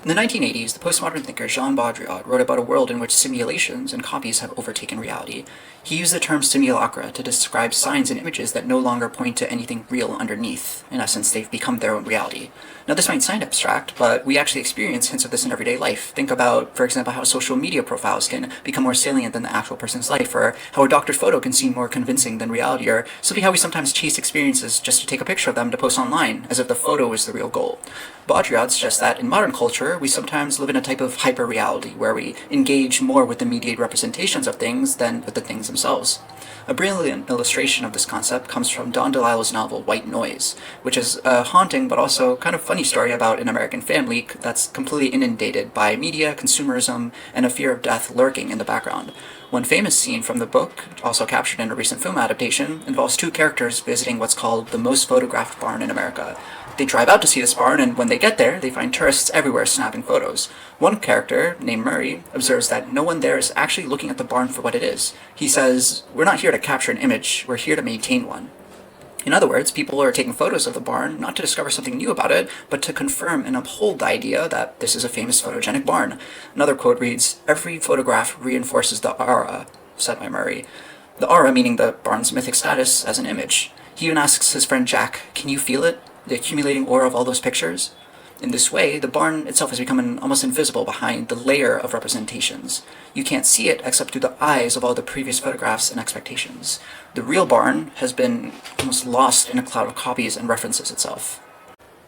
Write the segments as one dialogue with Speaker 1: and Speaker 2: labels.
Speaker 1: In the 1980s, the postmodern thinker Jean Baudrillard wrote about a world in which simulations and copies have overtaken reality. He used the term simulacra to describe signs and images that no longer point to anything real underneath. In essence, they've become their own reality. Now, this might sound abstract, but we actually experience hints of this in everyday life. Think about, for example, how social media profiles can become more salient than the actual person's life, or how a doctored photo can seem more convincing than reality, or simply how we sometimes chase experiences just to take a picture of them to post online, as if the photo is the real goal. Baudrillard suggests that in modern culture, we sometimes live in a type of hyper-reality, where we engage more with the mediated representations of things than with the things themselves. A brilliant illustration of this concept comes from Don DeLillo's novel White Noise, which is a haunting but also kind of funny story about an American family that's completely inundated by media, consumerism, and a fear of death lurking in the background. One famous scene from the book, also captured in a recent film adaptation, involves two characters visiting what's called the most photographed barn in America. They drive out to see this barn, and when they get there, they find tourists everywhere snapping photos. One character, named Murray, observes that no one there is actually looking at the barn for what it is. He says, "We're not here to capture an image, we're here to maintain one." In other words, people are taking photos of the barn not to discover something new about it, but to confirm and uphold the idea that this is a famous photogenic barn. Another quote reads, "Every photograph reinforces the aura," said by Murray. The aura meaning the barn's mythic status as an image. He even asks his friend Jack, "Can you feel it? The accumulating aura of all those pictures?" In this way, the barn itself has become almost invisible behind the layer of representations. You can't see it except through the eyes of all the previous photographs and expectations. The real barn has been almost lost in a cloud of copies and references itself.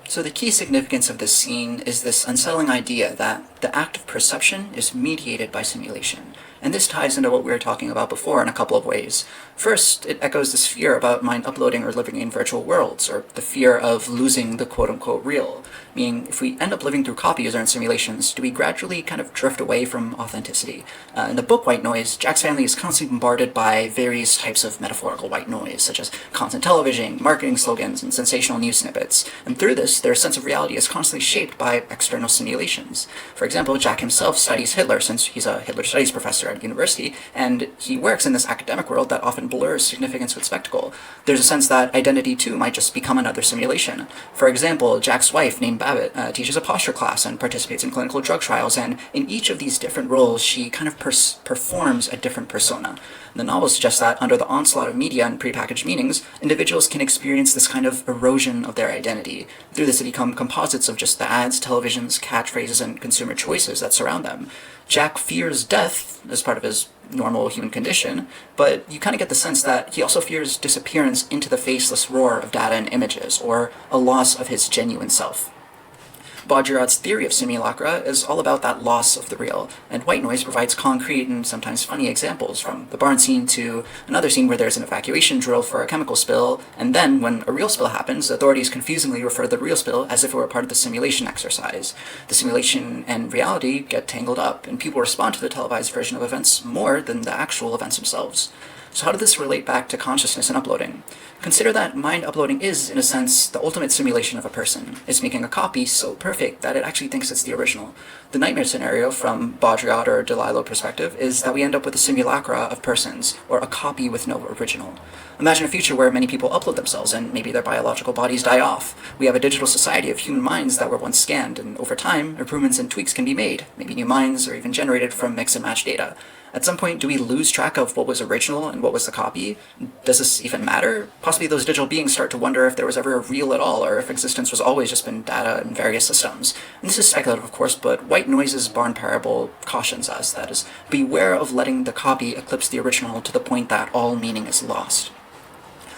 Speaker 1: So the key significance of this scene is this unsettling idea that the act of perception is mediated by simulation. And this ties into what we were talking about before in a couple of ways. First, it echoes this fear about mind uploading or living in virtual worlds, or the fear of losing the quote-unquote real. Meaning, if we end up living through copies or in simulations, do we gradually kind of drift away from authenticity? In the book White Noise, Jack's family is constantly bombarded by various types of metaphorical white noise, such as content television, marketing slogans, and sensational news snippets. And through this, their sense of reality is constantly shaped by external simulations. For example, Jack himself studies Hitler since he's a Hitler studies professor at university, and he works in this academic world that often blurs significance with spectacle. There's a sense that identity too might just become another simulation. For example, Jack's wife, named Babbitt, teaches a posture class and participates in clinical drug trials, and in each of these different roles, she kind of performs a different persona. The novel suggests that under the onslaught of media and prepackaged meanings, individuals can experience this kind of erosion of their identity. Through this, they become composites of just the ads, televisions, catchphrases, and consumer choices that surround them. Jack fears death as part of his normal human condition, but you kind of get the sense that he also fears disappearance into the faceless roar of data and images, or a loss of his genuine self. Baudrillard's theory of simulacra is all about that loss of the real, and White Noise provides concrete and sometimes funny examples, from the barn scene to another scene where there's an evacuation drill for a chemical spill, and then, when a real spill happens, authorities confusingly refer to the real spill as if it were part of the simulation exercise. The simulation and reality get tangled up, and people respond to the televised version of events more than the actual events themselves. So how did this relate back to consciousness and uploading? Consider that mind uploading is, in a sense, the ultimate simulation of a person. It's making a copy so perfect that it actually thinks it's the original. The nightmare scenario, from Baudrillard or DeLillo perspective, is that we end up with a simulacra of persons, or a copy with no original. Imagine a future where many people upload themselves, and maybe their biological bodies die off. We have a digital society of human minds that were once scanned, and over time, improvements and tweaks can be made. Maybe new minds are even generated from mix and match data. At some point, do we lose track of what was original and what was the copy? Does this even matter? Possibly those digital beings start to wonder if there was ever a real at all, or if existence was always just been data in various systems. And this is speculative, of course, but White Noise's barn parable cautions us, that is, beware of letting the copy eclipse the original to the point that all meaning is lost.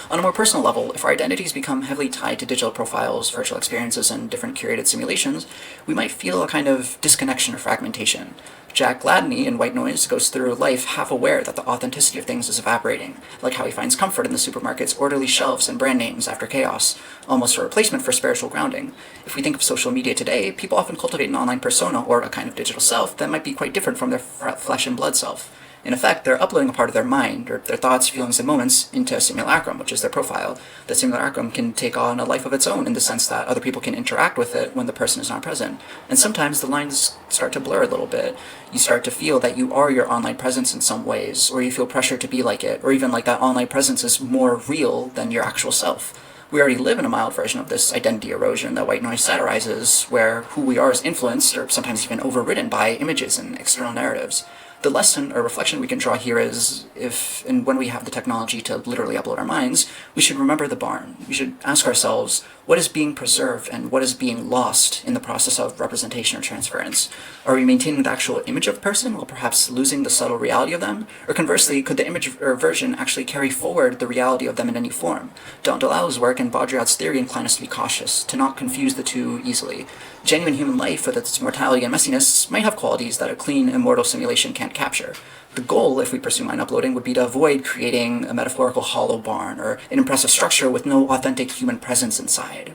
Speaker 1: On a more personal level, if our identities become heavily tied to digital profiles, virtual experiences, and different curated simulations, we might feel a kind of disconnection or fragmentation. Jack Gladney in White Noise goes through life half aware that the authenticity of things is evaporating, like how he finds comfort in the supermarket's orderly shelves and brand names after chaos, almost a replacement for spiritual grounding. If we think of social media today, people often cultivate an online persona or a kind of digital self that might be quite different from their flesh and blood self. In effect, they're uploading a part of their mind, or their thoughts, feelings, and moments, into a simulacrum, which is their profile. The simulacrum can take on a life of its own in the sense that other people can interact with it when the person is not present. And sometimes the lines start to blur a little bit. You start to feel that you are your online presence in some ways, or you feel pressure to be like it, or even like that online presence is more real than your actual self. We already live in a mild version of this identity erosion that white noise satirizes, where who we are is influenced, or sometimes even overridden, by images and external narratives. The lesson or reflection we can draw here is if and when we have the technology to literally upload our minds, we should remember the barn. We should ask ourselves, what is being preserved and what is being lost in the process of representation or transference? Are we maintaining the actual image of a person while perhaps losing the subtle reality of them? Or conversely, could the image or version actually carry forward the reality of them in any form? DeLillo's work and Baudrillard's theory incline us to be cautious, to not confuse the two easily. Genuine human life, with its mortality and messiness, might have qualities that a clean, immortal simulation can't capture. The goal, if we pursue mind uploading, would be to avoid creating a metaphorical hollow barn or an impressive structure with no authentic human presence inside.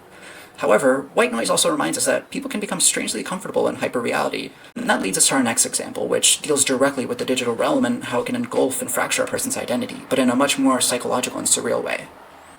Speaker 1: However, white noise also reminds us that people can become strangely comfortable in hyperreality, and that leads us to our next example, which deals directly with the digital realm and how it can engulf and fracture a person's identity, but in a much more psychological and surreal way.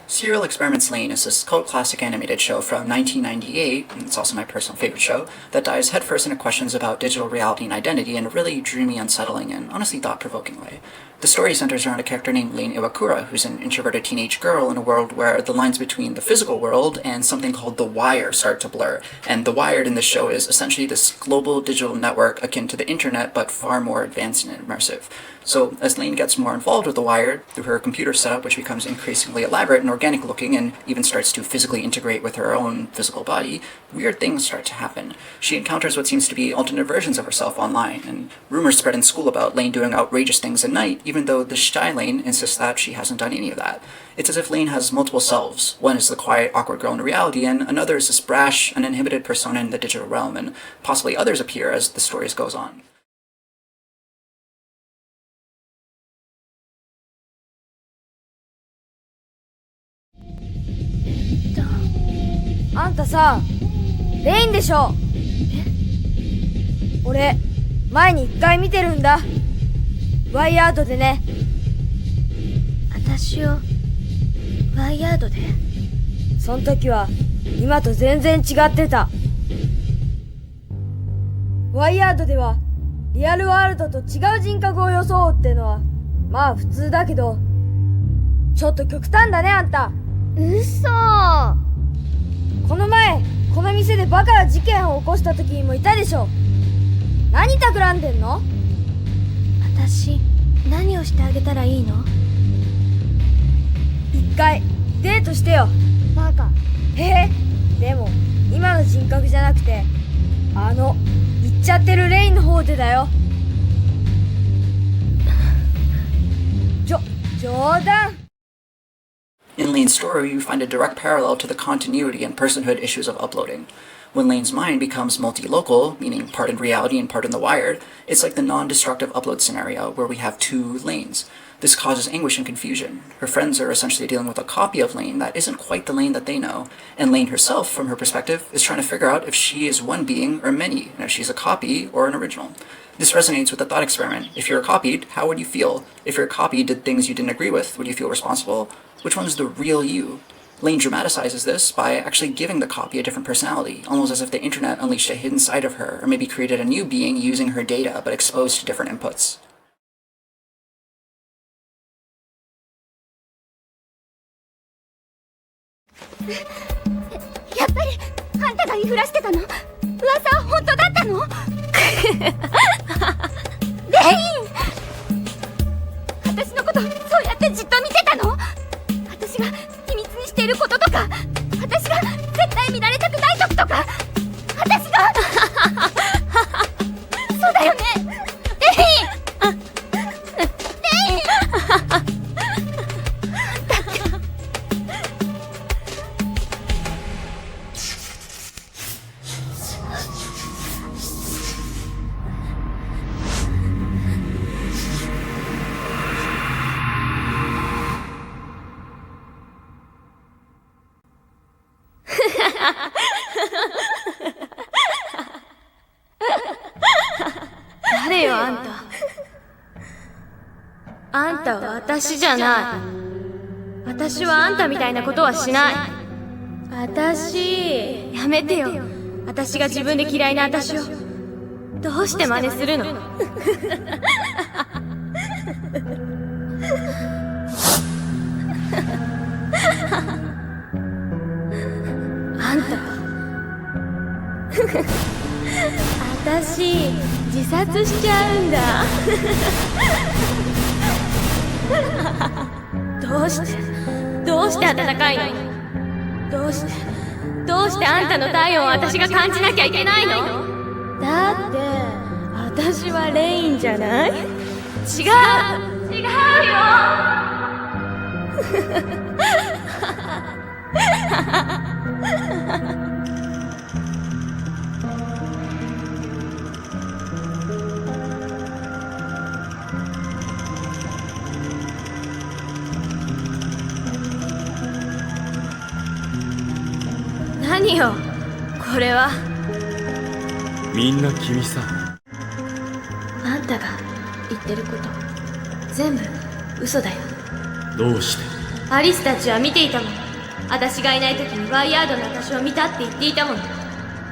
Speaker 1: Serial Experiments Lain is this cult classic animated show from 1998, and it's also my personal favorite show, that dives headfirst into questions about digital reality and identity in a really dreamy, unsettling, and honestly thought-provoking way. The story centers around a character named Lain, who's an introverted teenage girl in a world where the lines between the physical world and something called the Wire start to blur. And the Wired in this show is essentially this global digital network akin to the internet, but far more advanced and immersive. So as Lain gets more involved with the Wired through her computer setup, which becomes increasingly elaborate and organic looking and even starts to physically integrate with her own physical body, weird things start to happen. She encounters what seems to be alternate versions of herself online, and rumors spread in school about Lain doing outrageous things at night, even though the shy Lain insists that she hasn't done any of that. It's as if Lain has multiple selves. One is the quiet, awkward girl in reality, and another is this brash, uninhibited persona in the digital realm, and possibly others appear as the story goes on.
Speaker 2: あんたさ、レインでしょ。俺、前に一回見てるんだ。ワイヤードでね。私を、ワイヤードで？そん時は、今と全然違ってた。ワイヤードでは、リアルワールドと違う人格を装うってのは、まあ普通だけど、ちょっと極端だねあんた。嘘。この前、この店でバカな事件を起こした時にもいたでしょ。何企んでんの？私、何をしてあげたらいいの？一回、デートしてよ。バカ。へへ。でも、今の人格じゃなくて、行っちゃってるレインの方でだよ。冗談。
Speaker 1: In Lain's story, we find a direct parallel to the continuity and personhood issues of uploading. When Lain's mind becomes multi-local, meaning part in reality and part in the wired, it's like the non-destructive upload scenario where we have two Lains. This causes anguish and confusion. Her friends are essentially dealing with a copy of Lain that isn't quite the Lain that they know, and Lain herself, from her perspective, is trying to figure out if she is one being or many, and if she's a copy or an original. This resonates with the thought experiment. If you're copied, how would you feel? If your copy did things you didn't agree with, would you feel responsible? Which one's the real you? Lain dramatizes this by actually giving the copy a different personality, almost as if the internet unleashed a hidden side of her, or maybe created a new being using her data but exposed to different inputs.
Speaker 3: やっぱりあんたが言いふらしてたの？噂は本当だったの？レイン！私のことそうやってじっと見てたの？私が秘密にしていることとか、私が絶対見られたくない時とか、私がそうだよね、レイン！レイン！
Speaker 4: 誰よあんた。あんたは私じゃない。私はあんたみたいなことはしない。私、やめてよ。私が自分で嫌いな私をどうして真似するの？私自殺しちゃうんだどうして暖かいの？どうしてあんたの体温を私が感じなきゃいけないの？だって私はレインじゃない？違うよ何よこれは。
Speaker 5: みんな君さ。
Speaker 4: あんたが言ってること全部嘘だよ。
Speaker 5: どうして？
Speaker 4: アリスたちは見ていたもん。私がいない時にワイヤードの私を見たって言っていたもん。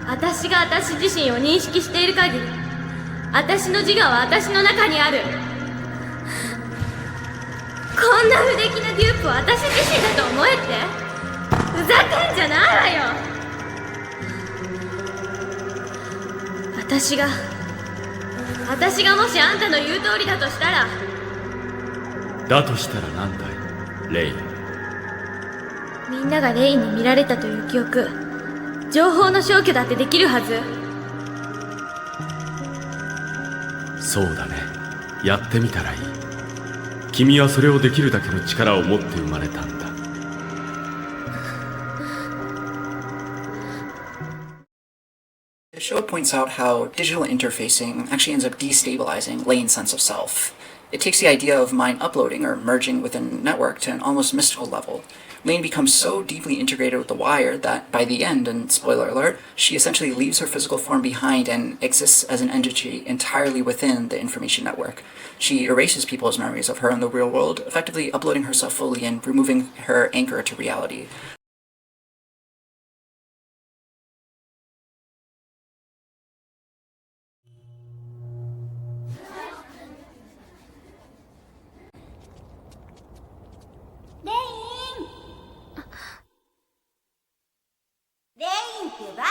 Speaker 4: 私が私自身を認識している限り、私の自我は私の中にある。こんな不出来なデュープを私自身だと思えって？ふざけんじゃないわよ。私がもしあんたの言う通りだとしたら。
Speaker 5: だとしたらなんだい、レイ。
Speaker 4: みんながレイに見られたという記憶、情報の消去だってできるはず。
Speaker 5: そうだね、やってみたらいい。君はそれをできるだけの力を持って生まれたんだ。
Speaker 1: The show points out how digital interfacing actually ends up destabilizing Lain's sense of self. It takes the idea of mind uploading or merging within a network to an almost mystical level. Lain becomes so deeply integrated with the wire that by the end, and spoiler alert, she essentially leaves her physical form behind and exists as an entity entirely within the information network. She erases people's memories of her in the real world, effectively uploading herself fully and removing her anchor to reality.
Speaker 3: Lain ってば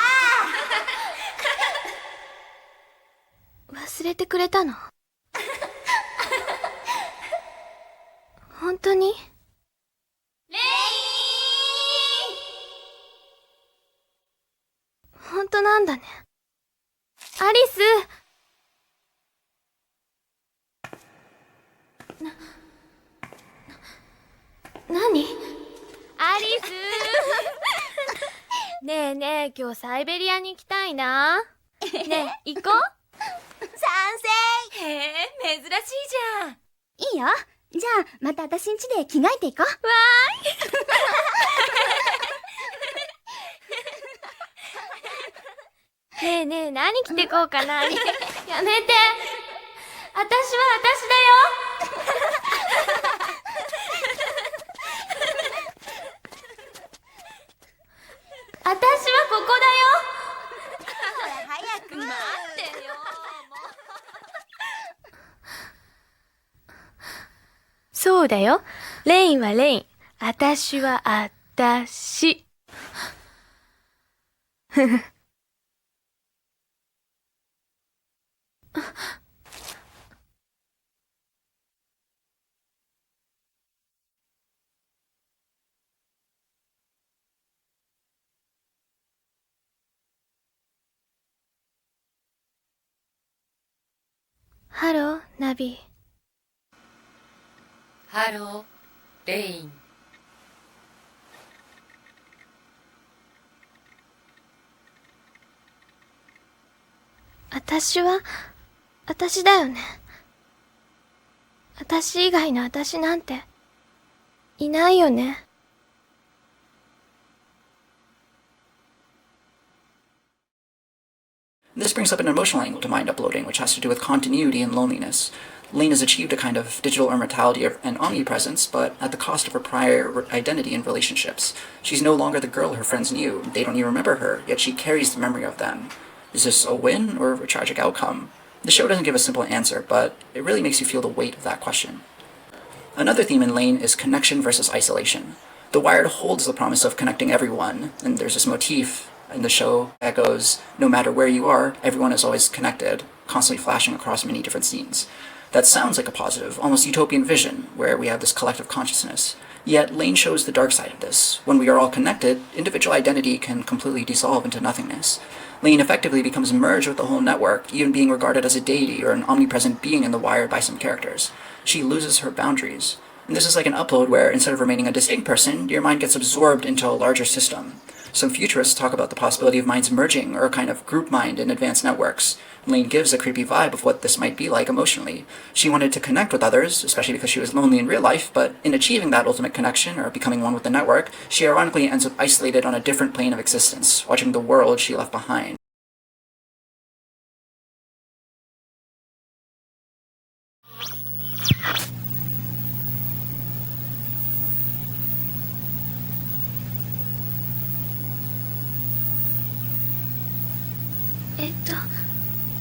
Speaker 4: 忘れてくれたの？本当に？
Speaker 3: レイ
Speaker 4: 本当なんだね。アリス。何？アリスねえねえ、今日サイベリアに行きたいな。ねえ、行こう。
Speaker 3: 賛成。
Speaker 4: へえ、珍しいじゃん。
Speaker 3: いいよ。じゃあまた私ん家で着替えていこう。わ
Speaker 4: ーい。ねえねえ、何着てこうかな。やめて。私は私だよ。私はここだよ。
Speaker 3: 早く待ってよ。
Speaker 4: そうだよ。レインはレイン。私は私。ハロー、ナビ。
Speaker 6: ハロー、レイン。
Speaker 4: 私は、私だよね。私以外の私なんて、いないよね。
Speaker 1: This brings up an emotional angle to mind uploading, which has to do with continuity and loneliness. Lain has achieved a kind of digital immortality and omnipresence, but at the cost of her prior identity and relationships. She's no longer the girl her friends knew. They don't even remember her, yet she carries the memory of them. Is this a win or a tragic outcome? The show doesn't give a simple answer, but it really makes you feel the weight of that question. Another theme in Lain is connection versus isolation. The Wired holds the promise of connecting everyone, and there's this motif in the show that goes, no matter where you are, everyone is always connected, constantly flashing across many different scenes. That sounds like a positive, almost utopian vision, where we have this collective consciousness. Yet Lain shows the dark side of this. When we are all connected, individual identity can completely dissolve into nothingness. Lain effectively becomes merged with the whole network, even being regarded as a deity or an omnipresent being in the Wired by some characters. She loses her boundaries. And this is like an upload where, instead of remaining a distinct person, your mind gets absorbed into a larger system. Some futurists talk about the possibility of minds merging, or a kind of group mind in advanced networks. Lain gives a creepy vibe of what this might be like emotionally. She wanted to connect with others, especially because she was lonely in real life, but in achieving that ultimate connection, or becoming one with the network, she ironically ends up isolated on a different plane of existence, watching the world she left behind.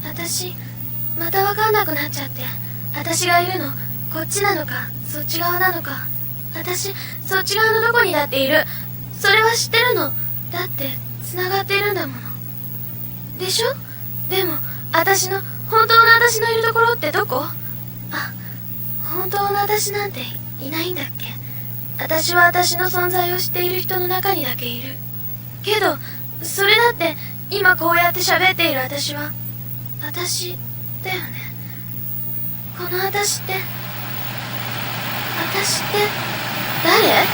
Speaker 4: 私またわかんなくなっちゃって、私がいるのこっちなのかそっち側なのか、私そっち側のどこにだっている、それは知ってるの、だって繋がっているんだものでしょ。でも私の本当の私のいるところってどこ？あ、本当の私なんていないんだっけ。私は私の存在を知っている人の中にだけいるけど、それだって今こうやって喋っている私は私だよね。この私って誰？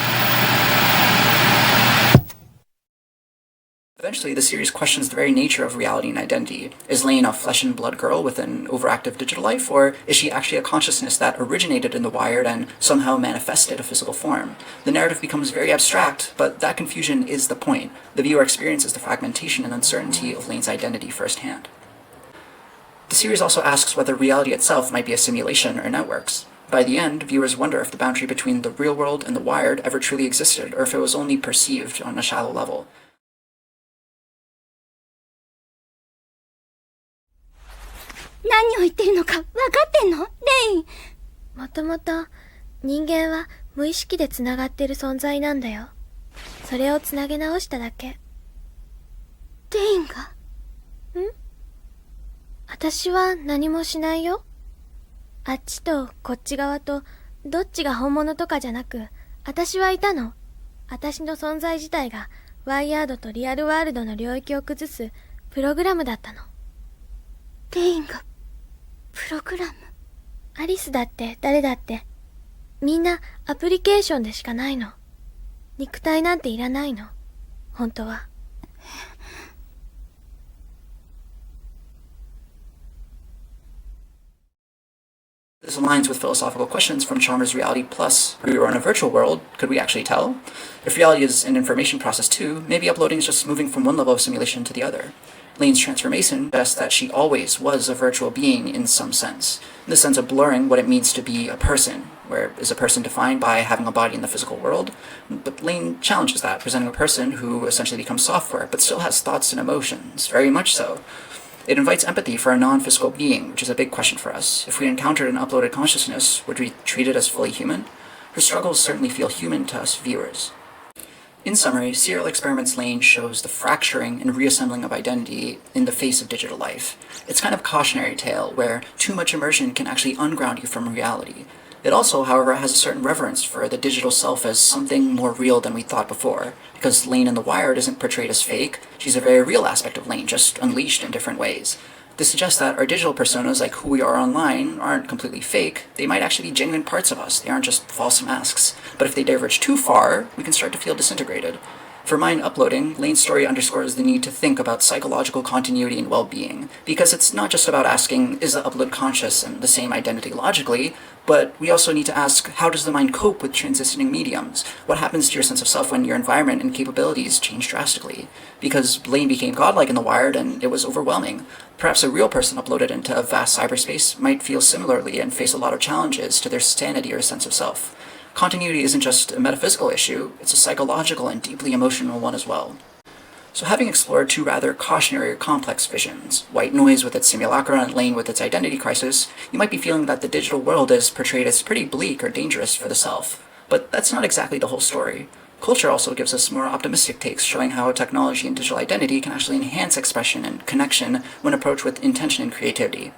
Speaker 1: Eventually, the series questions the very nature of reality and identity. Is Lain a flesh and blood girl with an overactive digital life, or is she actually a consciousness that originated in the Wired and somehow manifested a physical form? The narrative becomes very abstract, but that confusion is the point. The viewer experiences the fragmentation and uncertainty of Lain's identity firsthand. The series also asks whether reality itself might be a simulation or networks. By the end, viewers wonder if the boundary between the real world and the Wired ever truly existed, or if it was only perceived on a shallow level.
Speaker 3: 何を言ってるのか分かってんの？レイン。
Speaker 4: もともと人間は無意識でつながってる存在なんだよ。それをつなげ直しただけ。
Speaker 3: レインが？
Speaker 4: ん？私は何もしないよ。あっちとこっち側とどっちが本物とかじゃなく、私はいたの。私の存在自体がワイヤードとリアルワールドの領域を崩すプログラムだったの。
Speaker 3: レインがプログラム？
Speaker 4: アリスだって誰だってみんなアプリケーションでしかないの。肉体なんていらないの。本当は。
Speaker 1: This aligns with philosophical questions from Chalmers' Reality Plus. If we were in a virtual world, could we actually tell? If reality is an information process too, maybe uploading is just moving from one level of simulation to the other. Lain's transformation suggests that she always was a virtual being in some sense. This ends up blurring what it means to be a person, where is a person defined by having a body in the physical world? But Lain challenges that, presenting a person who essentially becomes software, but still has thoughts and emotions, very much so. It invites empathy for a non-physical being, which is a big question for us. If we encountered an uploaded consciousness, would we treat it as fully human? Her struggles certainly feel human to us viewers. In summary, Serial Experiments Lain shows the fracturing and reassembling of identity in the face of digital life. It's kind of a cautionary tale where too much immersion can actually unground you from reality. It also, however, has a certain reverence for the digital self as something more real than we thought before. Because Lain in The Wired isn't portrayed as fake, she's a very real aspect of Lain, just unleashed in different ways. This suggests that our digital personas, like who we are online, aren't completely fake. They might actually be genuine parts of us. They aren't just false masks. But if they diverge too far, we can start to feel disintegrated. For mind uploading, Lain's story underscores the need to think about psychological continuity and well-being, because it's not just about asking, is the upload conscious and the same identity logically, but we also need to ask, how does the mind cope with transitioning mediums? What happens to your sense of self when your environment and capabilities change drastically? Because Lain became godlike in The Wired and it was overwhelming. Perhaps a real person uploaded into a vast cyberspace might feel similarly and face a lot of challenges to their sanity or sense of self. Continuity isn't just a metaphysical issue, it's a psychological and deeply emotional one as well. So having explored two rather cautionary or complex visions, White Noise with its simulacra and Lain with its identity crisis, you might be feeling that the digital world is portrayed as pretty bleak or dangerous for the self. But that's not exactly the whole story. Culture also gives us more optimistic takes, showing how technology and digital identity can actually enhance expression and connection when approached with intention and creativity.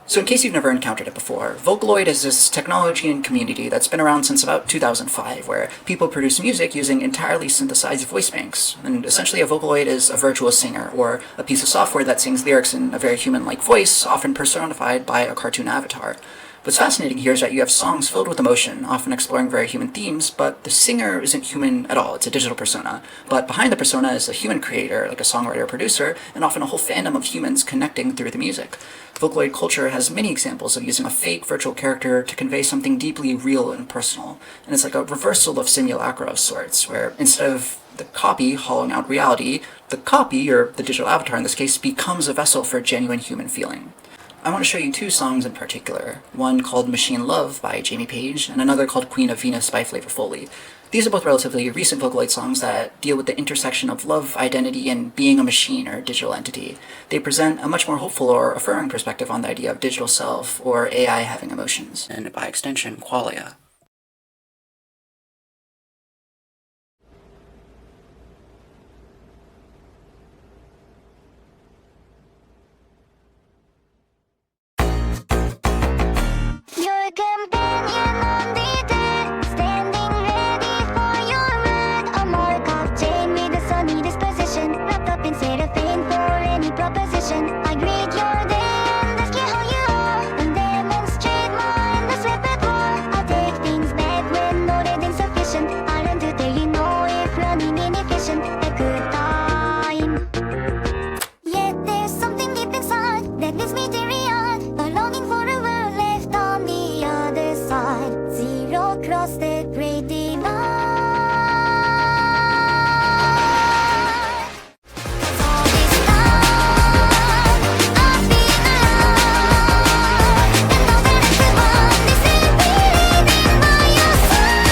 Speaker 1: So in case you've never encountered it before, Vocaloid is this technology and community that's been around since about 2005, where people produce music using entirely synthesized voice banks. And essentially a Vocaloid is a virtual singer, or a piece of software that sings lyrics in a very human-like voice, often personified by a cartoon avatar. What's fascinating here is that you have songs filled with emotion, often exploring very human themes, but the singer isn't human at all, it's a digital persona. But behind the persona is a human creator, like a songwriter or producer, and often a whole fandom of humans connecting through the music. Vocaloid culture has many examples of using a fake virtual character to convey something deeply real and personal, and it's like a reversal of Simulacra of sorts, where instead of the copy hollowing out reality, the copy, or the digital avatar in this case, becomes a vessel for genuine human feeling. I want to show you two songs in particular, one called Machine Love by Jamie Page, and another called Queen of Venus by Flavor Foley. These are both relatively recent Vocaloid songs that deal with the intersection of love, identity, and being a machine or digital entity. They present a much more hopeful or affirming perspective on the idea of digital self, or AI having emotions, and by extension, qualia.
Speaker 3: Your companion on the deck, standing ready for your word. A mark-up chain with a sunny disposition, wrapped up in cellophane for any proposition. I greet your day and ask you how you are, and demonstrate my endless repertoire. I'll take things back when noted insufficient. I learn to tell you no if running inefficient. A good time. Yet there's something deep inside that leads me teary-eyed, a longing for a world left on the other side. Zero cross the great divide. 'Cause all this time I've been alive, and now that everyone is living by your side.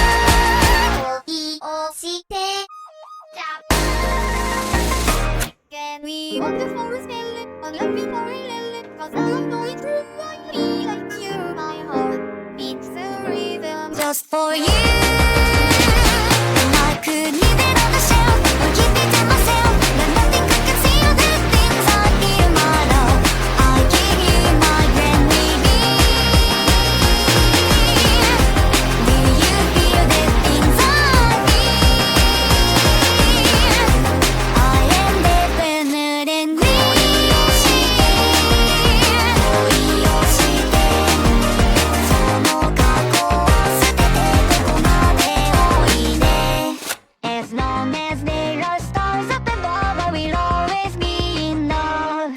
Speaker 3: Can we walk the forest skeleton, unloving for a lily? 'Cause I'm going through, I feel like you. My heart beats the rhythm just for you. And I could leave it on the shelf or keep it to myself, but nothing could conceal the things I feel, my love. I give you my grand reveal. Do you feel the things I feel? I am definite and real. その過去は捨ててどこまでおいで As long as there are stars up above, I will always be in love.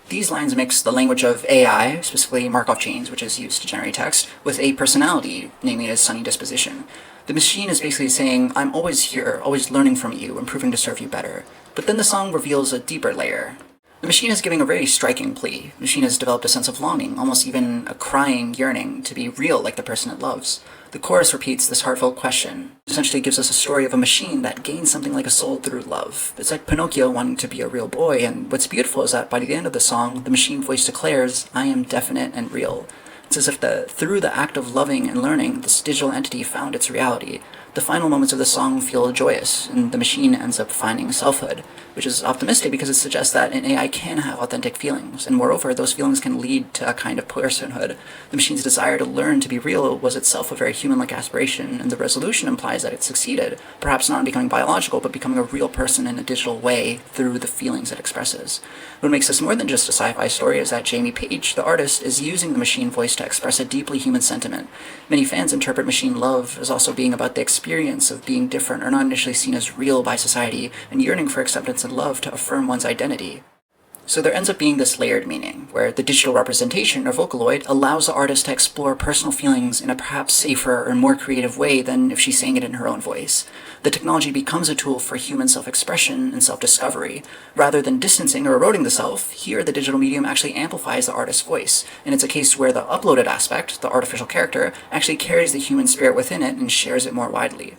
Speaker 1: These lines mix the language of AI, specifically Markov chains, which is used to generate text, with a personality, namely a sunny disposition. The machine is basically saying, I'm always here, always learning from you, improving to serve you better. But then the song reveals a deeper layer. The machine is giving a very striking plea. The machine has developed a sense of longing, almost even a crying yearning to be real like the person it loves. The chorus repeats this heartfelt question. It essentially gives us a story of a machine that gains something like a soul through love. It's like Pinocchio wanting to be a real boy, and what's beautiful is that by the end of the song, the machine voice declares, I am definite and real. It's as if through the act of loving and learning, this digital entity found its reality. The final moments of the song feel joyous, and the machine ends up finding selfhood, which is optimistic because it suggests that an AI can have authentic feelings, and moreover, those feelings can lead to a kind of personhood. The machine's desire to learn to be real was itself a very human-like aspiration, and the resolution implies that it succeeded, perhaps not in becoming biological, but becoming a real person in a digital way through the feelings it expresses. What makes this more than just a sci-fi story is that Jamie Page, the artist, is using the machine voice to express a deeply human sentiment. Many fans interpret machine love as also being about the experience of being different or not initially seen as real by society, and yearning for acceptance and love to affirm one's identity. So there ends up being this layered meaning, where the digital representation, or Vocaloid, allows the artist to explore personal feelings in a perhaps safer or more creative way than if she sang it in her own voice. The technology becomes a tool for human self-expression and self-discovery. Rather than distancing or eroding the self, here the digital medium actually amplifies the artist's voice, and it's a case where the uploaded aspect, the artificial character, actually carries the human spirit within it and shares it more widely.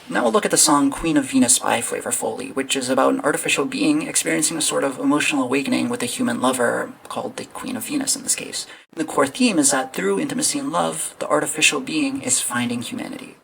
Speaker 1: Now we'll look at the song Queen of Venus by Flavor Foley, which is about an artificial being experiencing a sort of emotional awakening with a human lover, called the Queen of Venus in this case. And the core theme is that through intimacy and love, the artificial being is finding humanity.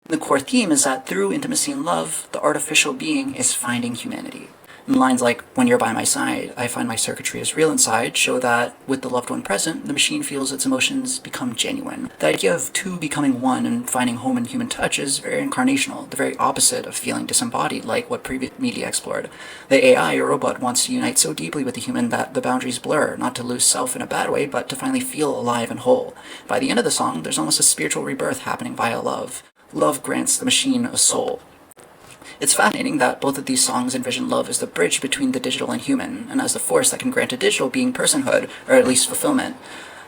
Speaker 1: The core theme is that through intimacy and love, the artificial being is finding humanity. And lines like, "When you're by my side, I find my circuitry is real inside," show that, with the loved one present, the machine feels its emotions become genuine. The idea of two becoming one and finding home in human touch is very incarnational, the very opposite of feeling disembodied, like what previous media explored. The AI or robot wants to unite so deeply with the human that the boundaries blur, not to lose self in a bad way, but to finally feel alive and whole. By the end of the song, there's almost a spiritual rebirth happening via love. Love grants the machine a soul. It's fascinating that both of these songs envision love as the bridge between the digital and human, and as the force that can grant a digital being personhood, or at least fulfillment.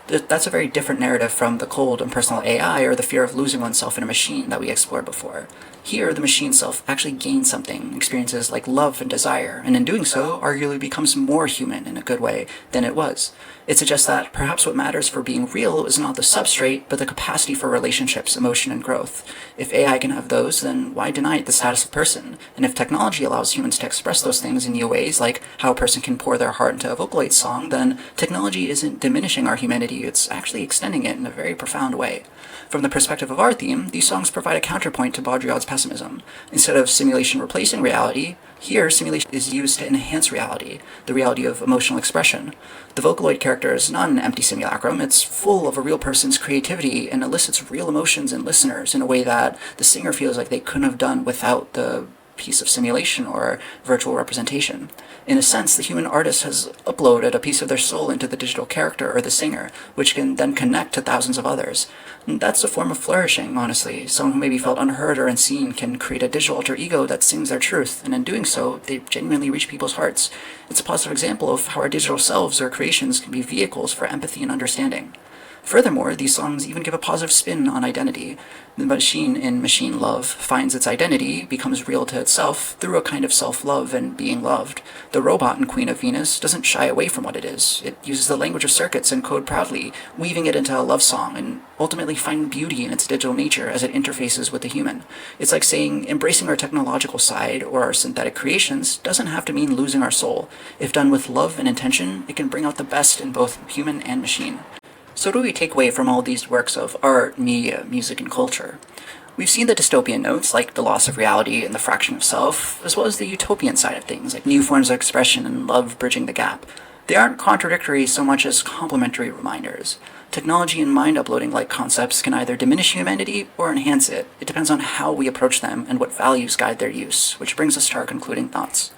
Speaker 1: That's a very different narrative from the cold, impersonal AI or the fear of losing oneself in a machine that we explored before. Here, the machine self actually gains something, experiences like love and desire, and in doing so, arguably becomes more human in a good way than it was. It suggests that perhaps what matters for being real is not the substrate, but the capacity for relationships, emotion, and growth. If AI can have those, then why deny it the status of person? And if technology allows humans to express those things in new ways, like how a person can pour their heart into a Vocaloid song, then technology isn't diminishing our humanity, it's actually extending it in a very profound way. From the perspective of our theme, these songs provide a counterpoint to Baudrillard's pessimism. Instead of simulation replacing reality, here simulation is used to enhance reality, the reality of emotional expression. The Vocaloid character is not an empty simulacrum, it's full of a real person's creativity and elicits real emotions in listeners in a way that the singer feels like they couldn't have done without the piece of simulation or virtual representation. In a sense, the human artist has uploaded a piece of their soul into the digital character or the singer, which can then connect to thousands of others. And that's a form of flourishing, honestly. Someone who maybe felt unheard or unseen can create a digital alter ego that sings their truth, and in doing so, they genuinely reach people's hearts. It's a positive example of how our digital selves or creations can be vehicles for empathy and understanding. Furthermore, these songs even give a positive spin on identity. The machine in Machine Love finds its identity, becomes real to itself, through a kind of self-love and being loved. The robot in Queen of Venus doesn't shy away from what it is. It uses the language of circuits and code proudly, weaving it into a love song, and ultimately finding beauty in its digital nature as it interfaces with the human. It's like saying embracing our technological side or our synthetic creations doesn't have to mean losing our soul. If done with love and intention, it can bring out the best in both human and machine. So what do we take away from all these works of art, media, music, and culture? We've seen the dystopian notes, like the loss of reality and the fraction of self, as well as the utopian side of things, like new forms of expression and love bridging the gap. They aren't contradictory so much as complementary reminders. Technology and mind uploading-like concepts can either diminish humanity or enhance it. It depends on how we approach them and what values guide their use, which brings us to our concluding thoughts.